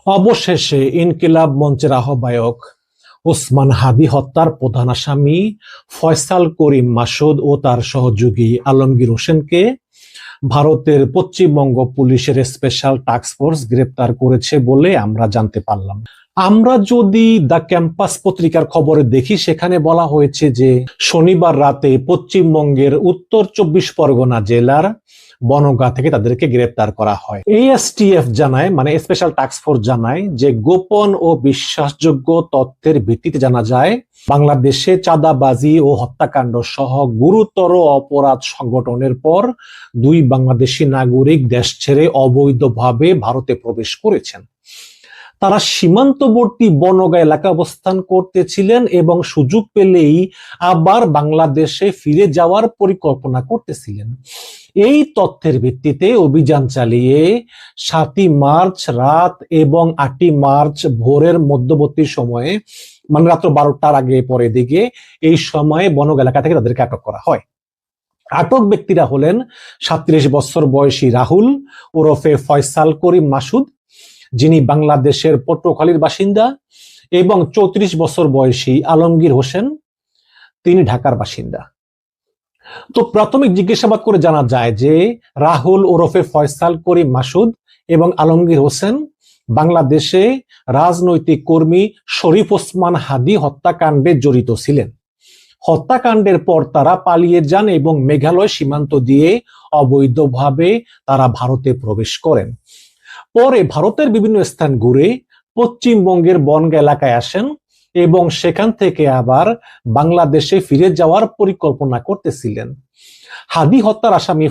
অবশেষে ইনকিলাব মঞ্চের আহ্বায়ক ওসমান হাদী হত্যার প্রধান আসামি ফয়সাল করিম মাসুদ ও তার সহযোগী আলমগীর হোসেনকে ভারতের পশ্চিমবঙ্গ পুলিশের স্পেশাল টাস্ক ফোর্স গ্রেপ্তার করেছে বলে আমরা জানতে পারলাম। আমরা যদি দ্য ক্যাম্পাস পত্রিকার খবরে দেখি, সেখানে বলা হয়েছে যে শনিবার রাতে পশ্চিমবঙ্গের উত্তর 24 পরগনা জেলার বনগাঁ থেকে তাদেরকে গ্রেপ্তার করা হয়। এএসটিএফ জানায়, মানে স্পেশাল টাস্ক ফোর্স জানায় যে গোপন ও বিশ্বাসযোগ্য তথ্যের ভিত্তিতে জানা যায় বাংলাদেশে চাঁদাবাজি ও হত্যাকাণ্ড সহ গুরুতর অপরাধ সংগঠনের পর দুই বাংলাদেশি নাগরিক দেশ ছেড়ে অবৈধভাবে ভারতে প্রবেশ করেছেন। তারা সীমান্তবর্তী বনগাঁ এলাকায় অবস্থান করতেছিলেন এবং সুযোগ পেলেই আবার বাংলাদেশে ফিরে যাওয়ার পরিকল্পনা করতেছিলেন। এই তথ্যের ভিত্তিতে অভিযান চালিয়ে 7ই মার্চ রাত এবং 8ই মার্চ ভোরের মধ্যবর্তী সময়ে, মানে রাত্র 12টার আগে পরে দিকে, এই সময়ে বনগাঁ এলাকা থেকে তাদেরকে আটক করা হয়। আটক ব্যক্তিরা হলেন 37 বছর বয়সী রাহুল ওরফে ফয়সাল করিম মাসুদ, যিনি বাংলাদেশের পটুয়াখালীর বাসিন্দা, এবং 34 বছর বয়সী আলমগীর হোসেন, তিনি ঢাকার বাসিন্দা। তো প্রাথমিক জিজ্ঞাসাবাদ করে জানা যায় যে রাহুল ওরফে ফয়সাল করিম মাসুদ এবং আলমগীর হোসেন বাংলাদেশে রাজনৈতিক কর্মী শরীফ ওসমান হাদী হত্যাকাণ্ডে জড়িত ছিলেন। হত্যাকাণ্ডের পর তারা পালিয়ে যান এবং মেঘালয় সীমান্ত দিয়ে অবৈধভাবে তারা ভারতে প্রবেশ করেন। পরে ভারতের বিভিন্ন স্থান ঘুরে পশ্চিমবঙ্গের বনগাঁ এলাকায় আসেন এবং সেখান থেকে আবার বাংলাদেশে ফিরে যাওয়ার পরিকল্পনা করতেছিলেন। হাদী হত্যার আসামি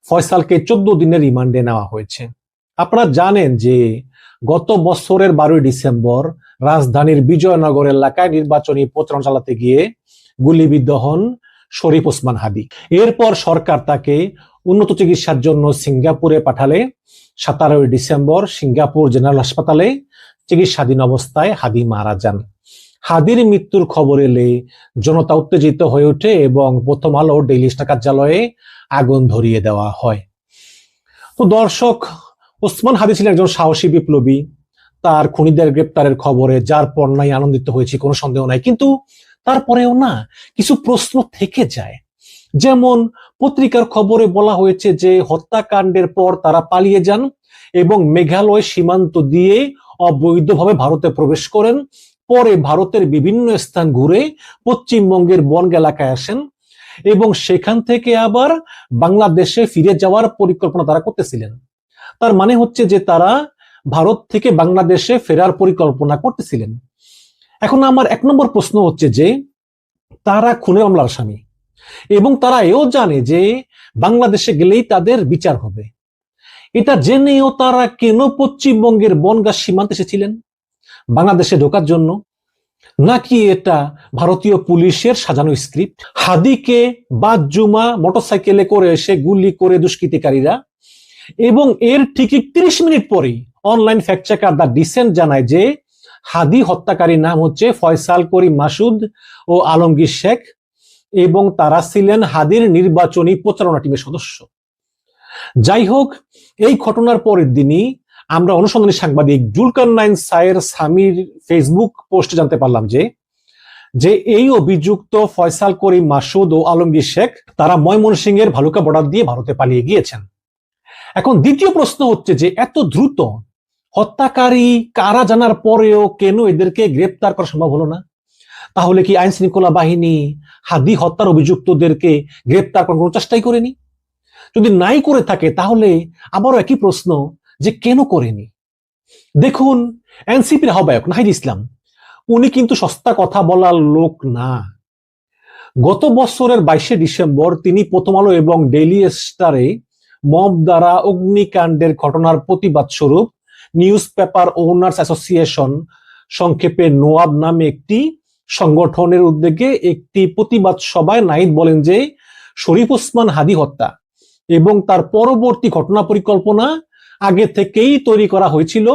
ফয়সালকে 14 দিনের রিমান্ডে নেওয়া হয়েছে। আপনারা জানেন যে গত বছরের 12 ডিসেম্বর রাজধানীর বিজয়নগর এলাকায় নির্বাচনী প্রচারণা চালাতে গিয়ে গুলিবিদ্ধ হন শরীফ ওসমান হাদী। এরপর সরকার তাকে উন্নত চিকিৎসার জন্য সিঙ্গাপুরে পাঠালে 17 ডিসেম্বর সিঙ্গাপুর জেনারেল হাসপাতালে চিকিৎসাধীন অবস্থায় হাদী মারা যান। হাদীর মৃত্যুর খবর এলে জনতা উত্তেজিত হয়ে ওঠে এবং প্রথম আলো ডেইলি স্টার কার্যালয়ে আগুন ধরিয়ে দেওয়া হয়। তো দর্শক, ওসমান হাদী ছিলেন একজন সাহসী বিপ্লবী। তার খুনিদের গ্রেপ্তারের খবরে যার পর নাই আনন্দিত হয়েছি, কোনো সন্দেহ নাই, কিন্তু তারপরেও না কিছু প্রশ্ন থেকে যায়। যেমন পত্রিকার খবরে বলা হয়েছে যে হত্যাকাণ্ডের পর তারা পালিয়ে যান এবং মেঘালয় সীমান্ত দিয়ে অবৈধভাবে ভারতে প্রবেশ করেন। পরে ভারতের বিভিন্ন স্থান ঘুরে পশ্চিমবঙ্গের বনগাঁ এলাকায় আসেন এবং সেখান থেকে আবার বাংলাদেশে ফিরে যাওয়ার পরিকল্পনা তারা করতেছিলেন। তার মানে হচ্ছে যে তারা ভারত থেকে বাংলাদেশে ফেরার পরিকল্পনা করতেছিলেন। এখন আমার 1 নম্বর প্রশ্ন হচ্ছে যে তারা খুনের মামলার আসামি এবং তারা এও জানে যে বাংলাদেশে গেলেই তাদের বিচার হবে। এটা জেনেও তারা কেন পশ্চিমবঙ্গের বনগাঁ সীমান্তে এসেছিলেন বাংলাদেশে ঢোকার জন্য? নাকি এটা ভারতীয় পুলিশের সাজানো স্ক্রিপ্ট? হাদীকে বাদ জুমা মোটরসাইকেলে করে এসে গুলি করে দুষ্কৃতিকারীরা, এবং এর ঠিক 30 মিনিট পরেই online fact checker the Dissent জানায় যে হাদী হত্যাকারীর নাম হচ্ছে ফয়সাল করিম মাসুদ ও আলমগীর শেখ এবং তারা ছিলেন হাদীর নির্বাচনী প্রচারণা টিমের সদস্য। যাই হোক, এই ঘটনার পরের দিনই আমরা অনুসন্ধানী সাংবাদিক জুলকারনাইন সায়ের সামির ফেসবুক পোস্টে জানতে পারলাম যে এই অভিযুক্ত ফয়সাল করিম মাসুদ ও আলমগীর শেখ তারা ময়মনসিংহের ভালুকা বর্ডার দিয়ে ভারতে পালিয়ে গিয়েছেন। এখন দ্বিতীয় প্রশ্ন হচ্ছে যে এত দ্রুত হত্যাকারী কারা জানার পরেও কেন এদেরকে গ্রেপ্তার করা সম্ভব হলো না? তাহলে কি আইন শৃঙ্খলা বাহিনী হাদী হত্যার অভিযুক্তদেরকে গ্রেপ্তার করার কোনো চেষ্টাই করেনি? যদি নাই করে থাকে তাহলে আবারও একই প্রশ্ন যে কেন করেনি? দেখুন, এনসিপির আহ্বায়ক নাহিদ ইসলাম উনি কিন্তু সস্তা কথা বলার লোক না। গত বছরের 22 ডিসেম্বর তিনি প্রথম আলো এবং ডেইলি স্টারে মব দ্বারা অগ্নিকাণ্ডের ঘটনার প্রতিবাদ স্বরূপ নিউজ পেপার ওনার্স অ্যাসোসিয়েশন, সংক্ষেপে নোয়াব নামে একটি সংগঠনের উদ্যোগে একটি প্রতিবাদ সভায় নাহিদ বলেন যে শরীফ ওসমান হাদী হত্যা এবং তার পরবর্তী ঘটনা পরিকল্পনা আগে থেকেই তৈরি করা হয়েছিল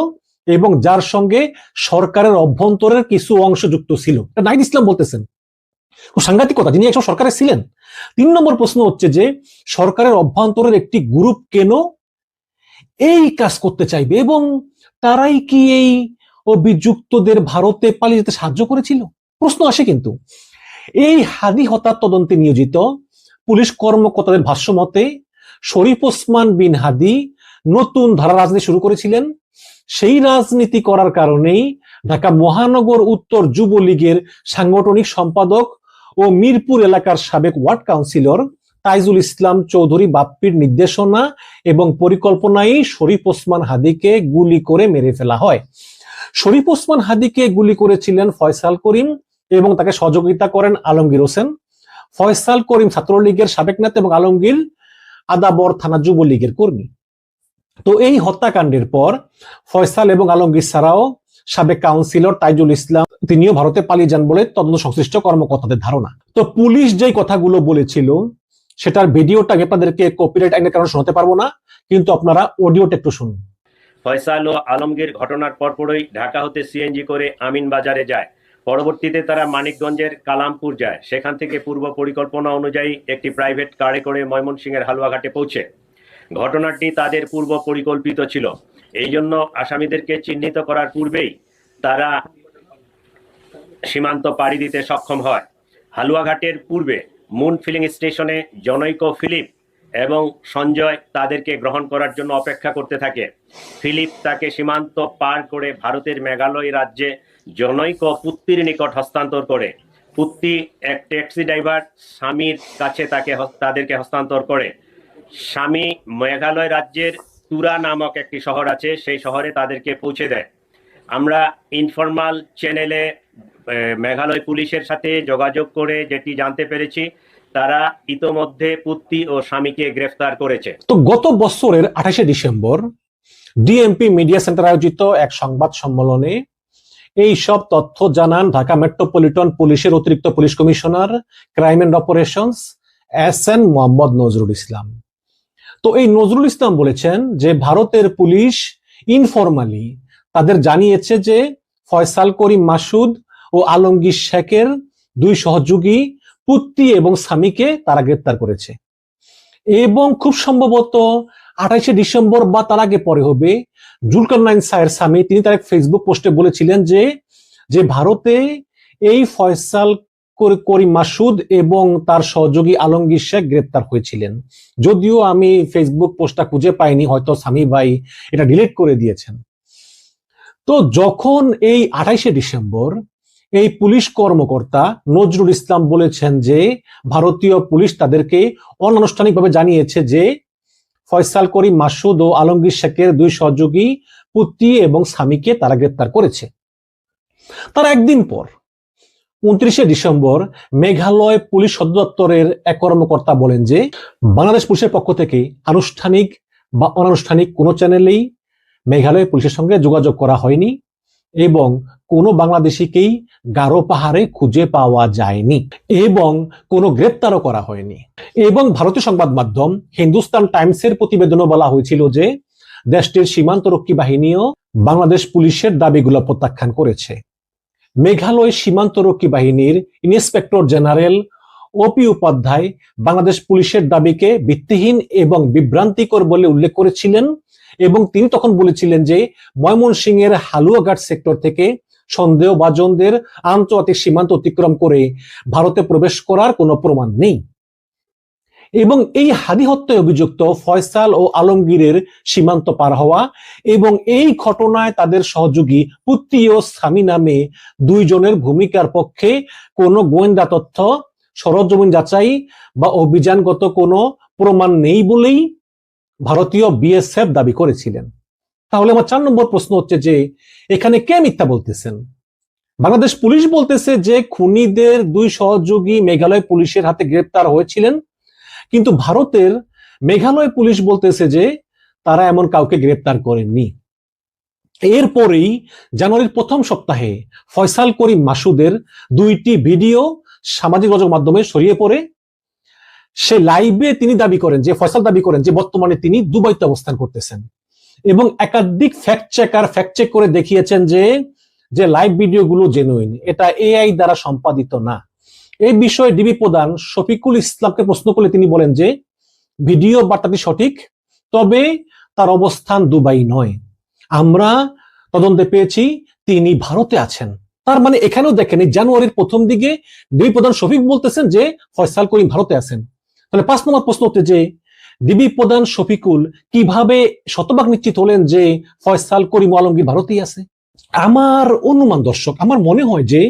এবং যার সঙ্গে সরকারের অভ্যন্তরের কিছু অংশ যুক্ত ছিল। নাহিদ ইসলাম বলতেছেন, সাংঘাতিক কথা, যিনি একজন সরকারে ছিলেন। 3 নম্বর প্রশ্ন হচ্ছে যে সরকারের অভ্যন্তরের একটি গ্রুপ কেন এই কাজ করতে চাইবে এবং তারাই কি এই অভিযুক্তদের ভারতে পালিয়ে যেতে সাহায্য করেছিল? প্রশ্ন আসে কিন্তু। এই হাদি হত্যার তদন্তে নিয়োজিত পুলিশ কর্মকর্তাদের ভাষ্য মতে শরীফ ওসমান বিন হাদি নতুন ধারা রাজনীতি শুরু করেছিলেন। সেই রাজনীতি করার কারণেই ঢাকা মহানগর উত্তর যুবলীগের সাংগঠনিক সম্পাদক ও মিরপুর এলাকার সাবেক ওয়ার্ড কাউন্সিলর তাইজুল ইসলাম চৌধুরী বাপ্পির নির্দেশনা এবং পরিকল্পনায় শরীফ ওসমান হাদিকে গুলি করে মেরে ফেলা হয়। শরীফ ওসমান হাদিকে গুলি করেছিলেন ফয়সাল করিম এবং তাকে সহযোগিতা করেন আলমগীর হোসেন। ফয়সাল করিম ছাত্রলীগের সাবেক নেতা এবং আলমগীর আদাবর থানা যুবলীগের কর্মী। তো এই হত্যাকাণ্ডের পর ফয়সাল এবং আলমগীর ছাড়াও সাবেক কাউন্সিলর তাইজুল ইসলাম তিনিও ভারতে পালিয়ে যান বলে তদন্ত সংশ্লিষ্ট কর্মকর্তাদের ধারণা। তো পুলিশ যেই কথাগুলো বলেছিল সেটার ভিডিওটা আপনাদেরকে কপিরাইট আইনের কারণে শোনাতে পারবো না, কিন্তু আপনারা অডিওটা একটু শুনুন। ফয়সাল ও আলমগীর ঘটনার পরপরই ঢাকা হতে সিএনজি করে আমিন বাজারে যায়। পরবর্তীতে তারা মানিকগঞ্জের কালামপুর যায়। সেখান থেকে পূর্ব পরিকল্পনা অনুযায়ী একটি প্রাইভেট কারে করে ময়মনসিংহের হালুয়াঘাটে পৌঁছে। ঘটনাটি তাদের পূর্ব পরিকল্পিত ছিল। এই জন্য আসামিদেরকে চিহ্নিত করার পূর্বেই তারা সীমান্ত পাড়ি দিতে সক্ষম হয়। হালুয়াঘাটের পূর্বে মুন ফিলিং স্টেশনে জনৈক ফিলিপ এবং সঞ্জয় তাদেরকে গ্রহণ করার জন্য অপেক্ষা করতে থাকে। ফিলিপ তাকে সীমান্ত পার করে ভারতের মেঘালয় রাজ্যে জনৈক পুত্তির নিকট হস্তান্তর করে। পুত্তি এক ট্যাক্সি ড্রাইভার স্বামীর কাছে তাদেরকে হস্তান্তর করে। স্বামী মেঘালয় রাজ্যের তুরা নামক একটি শহর আছে, সেই শহরে তাদেরকে পৌঁছে দেয়। আমরা ইনফরমাল চ্যানেলে মেঘালয় পুলিশের সাথে যোগাযোগ করে যেটি জানতে পেরেছি, তারা ইতোমধ্যে পুত্তি ও স্বামীকে গ্রেফতার করেছে। তো গত বছরের 28শে ডিসেম্বর ডিএমপি মিডিয়া সেন্টার আয়োজিত এক সংবাদ সম্মেলনে এই সব তথ্য জানান ঢাকা মেট্রোপলিটন পুলিশের অতিরিক্ত police commissioner crime and operations SN Mohammad Nazrul Islam. তো এই নজরুল ইসলাম বলেছেন যে ভারতের পুলিশ ইনফরমালি তাদের জানিয়েছে যে ফয়সাল করিম মাসুদ ও আলমগীর শেখের দুই সহযোগী পুত্তি এবং স্বামীকে তারা গ্রেপ্তার করেছে এবং খুব সম্ভবত 28শে ডিসেম্বর বা তার আগে পরে হবে জুলকারনাইন সাহের স্বামী তিনি তার এক ফেসবুক পোস্টে বলেছিলেন যে ভারতে এই ফয়সাল করিম মাসুদ এবং তার সহযোগী আলমগীর শেখ গ্রেপ্তার হয়েছিলেন। যদিও আমি ফেসবুক পোস্টটা খুঁজে পাইনি, হয়তো স্বামী ভাই এটা ডিলিট করে দিয়েছেন। তো যখন এই 28শে ডিসেম্বর এই পুলিশ কর্মকর্তা নজরুল ইসলাম বলেছেন যে ভারতীয় পুলিশ তাদেরকে অনানুষ্ঠানিকভাবে জানিয়েছে যে ফয়সাল করিম মাসুদ ও আলমগীর শেখের দুই সহযোগী পুত্তি এবং স্বামীকে তারা গ্রেপ্তার করেছে, তার একদিন পর 29শে ডিসেম্বর মেঘালয় পুলিশ সদর দপ্তরের এক কর্মকর্তা বলেন যে বাংলাদেশ পুলিশের পক্ষ থেকে আনুষ্ঠানিক বা অনানুষ্ঠানিক কোনো চ্যানেলেই মেঘালয় পুলিশের সঙ্গে যোগাযোগ করা হয়নি এবং কোনো বাংলাদেশিকেই গারো পাহাড়ে খুঁজে পাওয়া যায়নি এবং কোনো গ্রেপ্তারও করা হয়নি। এবং ভারতীয় সংবাদ মাধ্যম হিন্দুস্তান টাইমসের প্রতিবেদনে বলা হয়েছিল যে দেশটির সীমান্তরক্ষী বাহিনীও বাংলাদেশ পুলিশের দাবিগুলো প্রত্যাখ্যান করেছে। মেঘালয় সীমান্তরক্ষী বাহিনীর ইন্সপেক্টর জেনারেল ওপি উপাধ্যায় বাংলাদেশ পুলিশের দাবিকে ভিত্তিহীন এবং বিভ্রান্তিকর বলে উল্লেখ করেছিলেন এবং তিনি তখন বলেছিলেন যে ময়মনসিংহের হালুয়াঘাট সেক্টর থেকে সন্দেহভাজনদের আন্তর্জাতিক সীমান্ত অতিক্রম করে ভারতে প্রবেশ করার কোনো প্রমাণ নেই এবং এই হাদি হত্যায় অভিযুক্ত ফয়সাল ও আলমগীরের সীমান্ত পার হওয়া এবং এই ঘটনায় তাদের সহযোগী পুত্তি ও স্বামী নামে দুইজনের ভূমিকার পক্ষে কোনো গোয়েন্দা তথ্য, সরজমিন যাচাই বা অভিযানগত কোনো প্রমাণ নেই বলেই ভারতীয় বিএসএফ দাবি করেছিলেন। তাহলে আমার 4 নম্বর প্রশ্ন হচ্ছে যে এখানে কে মিথ্যা বলতেছেন? বাংলাদেশ পুলিশ বলতেছে যে খুনিদের দুই সহযোগী মেঘালয় পুলিশের হাতে গ্রেপ্তার হয়েছিলেন, কিন্তু ভারতের মেঘালয় পুলিশ বলতেছে যে তারা এমন কাউকে গ্রেপ্তার করেননি। এরপরেই জানুয়ারির প্রথম সপ্তাহে ফয়সাল করিম মাসুদের 2টি ভিডিও সামাজিক যোগাযোগ মাধ্যমে ছড়িয়ে পড়ে। সে লাইভে তিনি দাবি করেন যে ফয়সাল দাবি করেন যে বর্তমানে তিনি দুবাইতে অবস্থান করতেছেন এবং একাধিক ফ্যাক্ট চেক করে দেখিয়েছেন যে লাইভ ভিডিওগুলো জেনুইন, এটা এআই দ্বারা সম্পাদিত না। এই বিষয়ে ডিবি প্রধান শফিকুল ইসলামকে প্রশ্ন করলে তিনি বলেন যে ভিডিও বার্তাটি সঠিক, তবে তার অবস্থান দুবাই নয়। আমরা তদন্তে পেয়েছি তিনি ভারতে আছেন। তার মানে এখানেও দেখেন এই জানুয়ারির প্রথম দিকে ডিবি প্রধান শফিক বলতেছেন যে ফয়সাল করিম ভারতে আছেন। তাহলে 5 নম্বর প্রশ্ন হচ্ছে যে ডিবি প্রধান শফিকুল কিভাবে শতভাগ নিশ্চিত হলেন যে ফয়সাল করিম আলমগীর ভারতেই আছে? আমার অনুমান দর্শক, আমার মনে হয় যে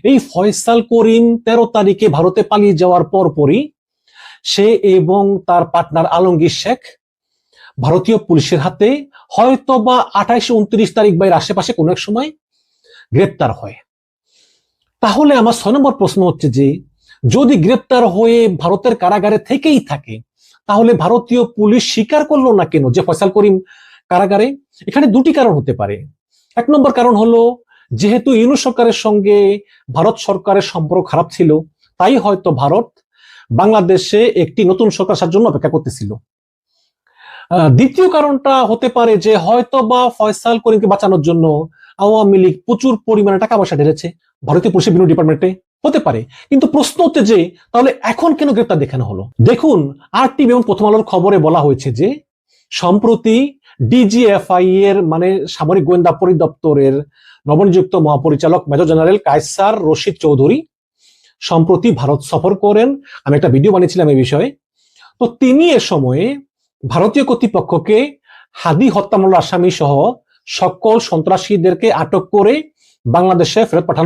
এই ফয়সাল করিম 13 তারিখে ভারতে পালিয়ে যাওয়ার পরপরই সে এবং তার পার্টনার আলমগীর শেখ ভারতীয় পুলিশের হাতে হয়তো বা 28-29 তারিখ বা এর আশেপাশে কোনো এক সময় গ্রেপ্তার হয়। তাহলে আমার 6 নম্বর প্রশ্ন হচ্ছে যে যদি গ্রেপ্তার হয়ে ভারতের কারাগারে থেকেই থাকে তাহলে ভারতীয় পুলিশ স্বীকার করলো না কেন যে ফয়সাল করিম কারাগারে? এখানে দুটি কারণ হতে পারে। 1 নম্বর কারণ হলো যেহেতু ইউনূস সরকারের সঙ্গে ভারত সরকারের সম্পর্ক খারাপ ছিল, তাই হয়তো ভারত বাংলাদেশে একটি নতুন সরকার আসার জন্য অপেক্ষা করতেছিল। দ্বিতীয় কারণটা হতে পারে যে হয়তো বা ফয়সাল করিমকে বাঁচানোর জন্য আওয়ামী লীগ প্রচুর পরিমাণে টাকা পয়সা ঢেলেছে ভারতীয় পুলিশের বিভিন্ন ডিপার্টমেন্টে, হতে পারে। কিন্তু প্রশ্ন হচ্ছে যে তাহলে এখন কেন গ্রেপ্তার দেখানো হলো? দেখুন, আরটিভি এবং প্রথম আলোর খবরে বলা হয়েছে যে সম্প্রতি ডিজিএফআই এর মানে সামরিক গোয়েন্দা পরিদপ্তরের নবনিযুক্ত মহাপরিচালক মেজর জেনারেল কায়সার রশিদ চৌধুরী সম্প্রতি ভারত সফর করেন। আমি একটা ভিডিও বানিয়েছিলাম এই বিষয়ে। তো তিনি এ সময়ে ভারতীয় কর্তৃপক্ষকে হাদি হত্যা মামলার আসামি সহ সকল সন্ত্রাসীদেরকে আটক করে বাংলাদেশে ফেরত পাঠানো